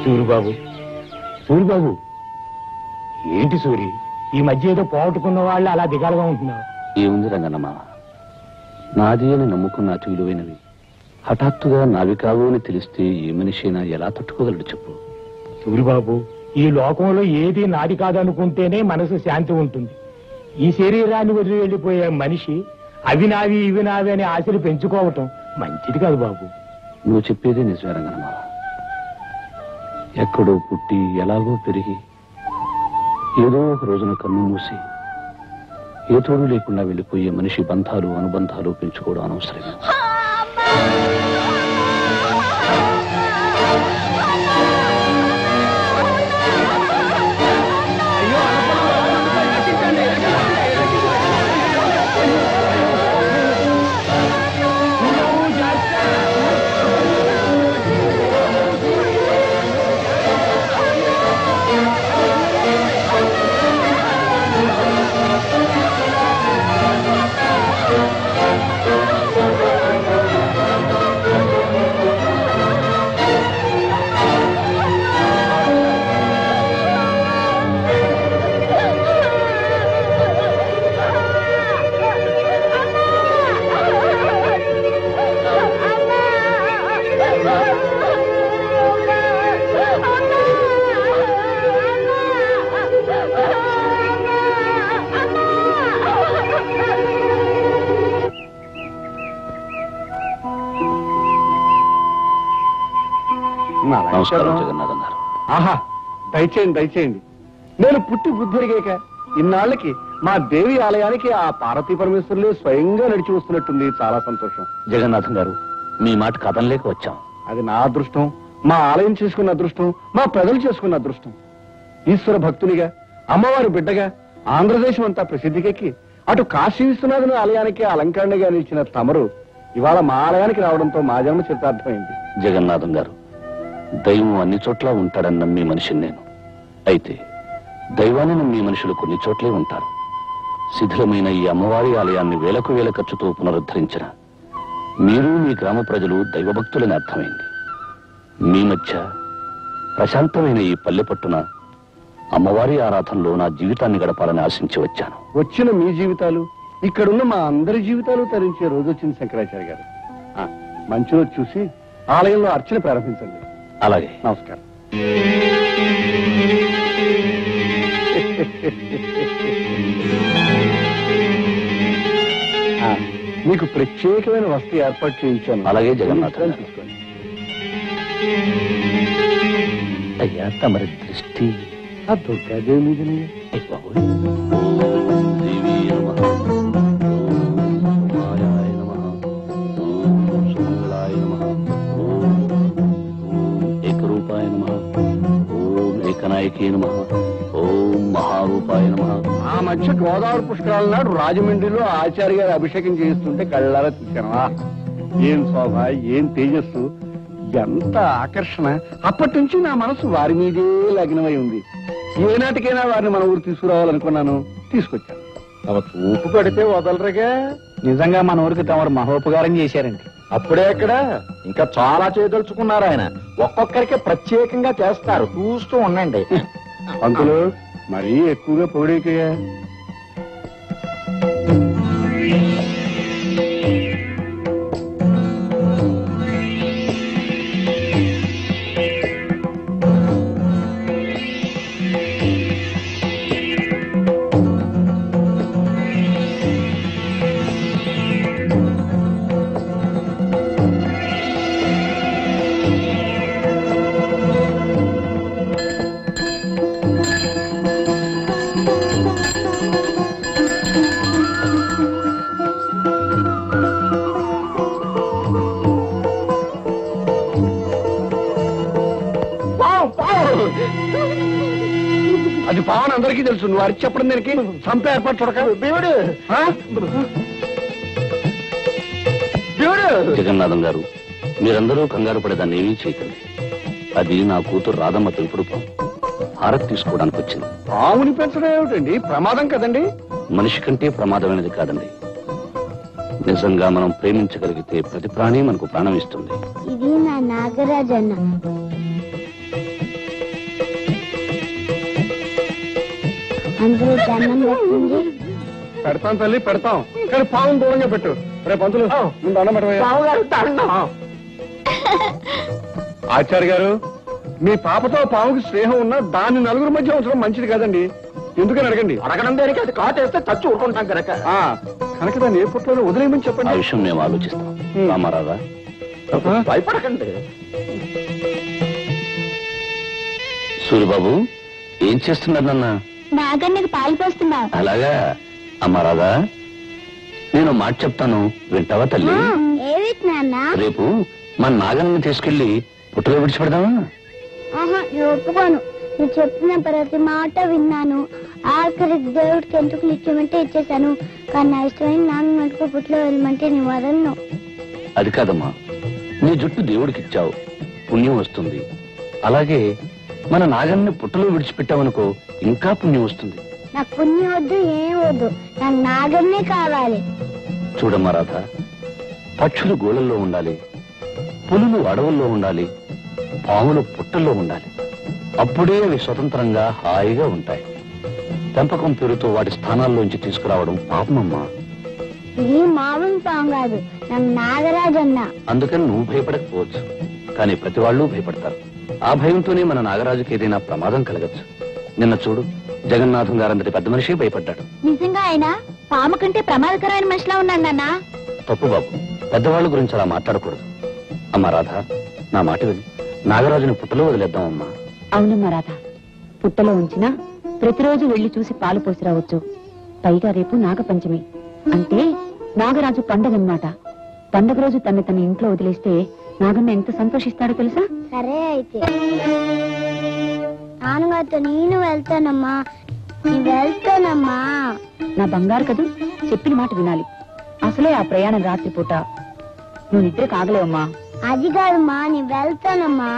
సూరిబాబు సూరిబాబు ఏంటి సూరి ఈ మధ్య ఏదో పోగొట్టుకున్న వాళ్ళు అలా దిగాలుగా ఉంటున్నావు? ఏముంది రంగన్నమ్మ, నాది అని నమ్ముకున్న అతి విలువైనవి హఠాత్తుగా నావి కావు అని తెలిస్తే ఏ మనిషైనా ఎలా తట్టుకోగలడు చెప్పు. సూరిబాబు, ఈ లోకంలో ఏది నాది కాదనుకుంటేనే మనసు శాంతి ఉంటుంది. ఈ శరీరాన్ని వదిలి వెళ్ళిపోయే మనిషి అవి నావి ఇవి నావి అని ఆశలు పెంచుకోవటం మంచిది కాదు బాబు. నువ్వు చెప్పేది నిజమే రంగన్నమ్మ. ఎక్కడో పుట్టి ఎలాగో పెరిగి ఏదో ఒక రోజున కన్ను మూసి ఏ తోడు లేకుండా వెళ్ళిపోయే మనిషి బంధాలు అనుబంధాలు పెంచుకోవడం అనవసరమే. నమస్కారం జగన్నాథం గారు. ఆహా, దయచేయండి దయచేయండి. నేను పుట్టి బుద్ధిరిగాక ఇన్నాళ్ళకి మా దేవి ఆలయానికి ఆ పార్వతీ పరమేశ్వరులే స్వయంగా నడిచి వస్తున్నట్టుంది. చాలా సంతోషం. జగన్నాథం గారు, మీ మాట కథంలేక వచ్చాం. అది నా అదృష్టం, మా ఆలయం చేసుకున్న అదృష్టం, మా ప్రజలు చేసుకున్న అదృష్టం. ఈశ్వర భక్తునిగా, అమ్మవారి బిడ్డగా ఆంధ్రదేశం అంతా ప్రసిద్ధికెక్కి అటు కాశీ విశ్వనాథుని ఆలయానికి అలంకరణగా నిలిచిన తమరు ఇవాళ మా ఆలయానికి రావడంతో మా జన్మ చరితార్థమైంది. జగన్నాథం గారు, దైవం అన్ని చోట్ల ఉంటాడని నమ్మే మనిషిని నేను. అయితే దైవాన్ని నమ్మే మనుషులు కొన్ని చోట్లే ఉంటారు. శిథిలమైన ఈ అమ్మవారి ఆలయాన్ని వేలకు వేల ఖర్చుతో పునరుద్ధరించిన మీరు మీ గ్రామ ప్రజలు దైవభక్తులని అర్థమైంది. మీ మధ్య ప్రశాంతమైన ఈ పల్లె పట్టున అమ్మవారి ఆరాధనలో నా జీవితాన్ని గడపాలని ఆశించి వచ్చాను. వచ్చిన మీ జీవితాలు, ఇక్కడున్న మా అందరి జీవితాలు తరించే రోజు వచ్చింది శంకరాచార్య గారు. మంచి రోజు చూసి ఆలయంలో అర్చన ప్రారంభించండి. అలాగే. నమస్కారం. మీకు ప్రత్యేకమైన వస్తు ఏర్పాటు చేయించాను. అలాగే జగన్నాథం. తీసుకోండి. అయ్యా, తమరి దృష్టి ఆ దుర్గాదేవి మీదనే. ఏకరూపాయ నమః. ఓం ఏకనాయకే నమః. ఓం మహారూపాయ నమః. ఆ మధ్య గోదావరి పుష్కరాల నాడు రాజమండ్రిలో ఆచార్య గారి అభిషేకం చేయిస్తుంటే కళ్ళారా చూశాను. ఏం శోభ, ఏం తేజస్సు, ఎంత ఆకర్షణ. అప్పటి నుంచి నా మనసు వారి మీదే లగ్నమై ఉంది. ఏనాటికైనా వారిని మన ఊరు తీసుకురావాలనుకున్నాను, తీసుకొచ్చాను. తమ చూపు పడితే వదలరుగా. నిజంగా మన ఊరికి తమరు మహోపకారం చేశారండి. అప్పుడే ఎక్కడ, ఇంకా చాలా చేయదలుచుకున్నారు ఆయన. ఒక్కొక్కరికి ప్రత్యేకంగా చేస్తారు, చూస్తూ ఉండండి. పంతులు మరీ ఎక్కువగా పొగిడేకయ్యా. అది పావన్ అందరికీ తెలుసు. నువ్వు అరిచి చెప్పడం దానికి చంపే ఏర్పాటు చూడక. దేవుడు దేవుడు. జగన్నాథం గారు, మీరందరూ కంగారు పడేదాన్ని ఏమీ చేయకండి. అది నా కూతురు రాధమ్మ పెంపుడు పాము. హారతి తీసుకోవడానికి వచ్చింది. పాముని పెంచడం ఏమిటండి, ప్రమాదం కదండి. మనిషి కంటే ప్రమాదమైనది కాదండి. నిజంగా మనం ప్రేమించగలిగితే ప్రతి ప్రాణి మనకు ప్రాణం ఇస్తుంది. ఇది నా నాగరాజన్న. అందరూ దండం పెట్టండి. పెడతాం తల్లి పెడతాం, కానీ పావును దూరంగా పెట్టు. రేపు పంతులు ముందు అన్నం పెట్టవయ్యా. ఆచార్య గారు, మీ పాపతో పావుకి స్నేహం ఉన్నా దాన్ని నలుగురు మధ్య ఉంచడం మంచిది కాదండి. ఎందుకని అడగండి. అడగడం దేనికి? అది కాటేస్తే చచ్చి ఊరుకుంటాం కనుక. కనుక దాన్ని ఏ పుట్లలో వదిలేయమని ఆ చెప్పండి. విషయం మేము ఆలోచిస్తాం. రామారాధా, భయపడకండి. సూరిబాబు ఏం చేస్తున్నారు నాన్న? నాగన్నకి పాలు పోస్తున్నా. అలాగా. అమ్మా రాధా, నేను మాట చెప్తాను, వింటావా తల్లి? ఏవి నాన్న? రేపు మా నాగన్ని తీసుకెళ్లి పుట్టలో విడిచిపెడదామా? ఆహా, నేను ఒప్పుకోను. నువ్వు చెప్పిన ప్రతి మాట విన్నాను. ఆఖరికి దేవుడికి ఎంటుకలు ఇచ్చేమంటే ఇచ్చేసాను. కానీ నా ఇష్టమైన నాన్న మటుకు పుట్లో వెళ్ళమంటే నీ వదలను. అది కాదమ్మా, నీ జుట్టు దేవుడికి ఇచ్చావు, పుణ్యం వస్తుంది. అలాగే మన నాగన్ని పుట్టలో విడిచిపెట్టావనుకో, ఇంకా పుణ్యం వస్తుంది. నాకు పుణ్యం వద్దు, ఏం వద్దు, నాకు నాగన్నే కావాలి. చూడమ్మా రాధ, పక్షులు గోళల్లో ఉండాలి, పులులు అడవుల్లో ఉండాలి, పాములు పుట్టల్లో ఉండాలి. అప్పుడే అవి స్వతంత్రంగా హాయిగా ఉంటాయి. పెంపకం పేరుతో వాటి స్థానాల్లోంచి తీసుకురావడం పాపమమ్మా. ఇది మామూలు పాము కాదు, నాకు నాగరాజు అన్న. అందుకని నువ్వు భయపడకపోవచ్చు, కానీ ప్రతి వాళ్ళు భయపడతారు. ఆ భయంతోనే మన నాగరాజుకి ఏదైనా ప్రమాదం కలగచ్చు. నిన్న చూడు, జగన్నాథం గారంతటి పెద్ద మనిషి భయపడ్డాడు. నిజంగా ఆయన పాము కంటే ప్రమాదకరమైన మనిషిలా ఉన్నాడు నాన్న. తప్పు బాబు, పెద్దవాళ్ళ గురించి అలా మాట్లాడకూడదు. అమ్మా రాధ, నా మాట విని నాగరాజుని పుట్టలో వదిలేద్దామమ్మా. అవునమ్మా రాధ, పుట్టలో ఉంచినా ప్రతిరోజు వెళ్లి చూసి పాలు పోసి రావచ్చు. పైగా రేపు నాగపంచమి అంటే నాగరాజు పండగన్నమాట. పండగ రోజు తన ఇంట్లో వదిలేస్తే నాగన్న ఎంత సంతోషిస్తాడో తెలుసా? సరే అయితే నాన్నగారితో నేను వెళ్తానమ్మా. నేను వెళ్తానమ్మా. నా బంగారు కదూ, చెప్పిన మాట వినాలి. అసలే ఆ ప్రయాణం రాత్రిపూట, నువ్వు నిద్ర కాగలేవమ్మా. అది కాదమ్మా, నేను వెళ్తానమ్మా.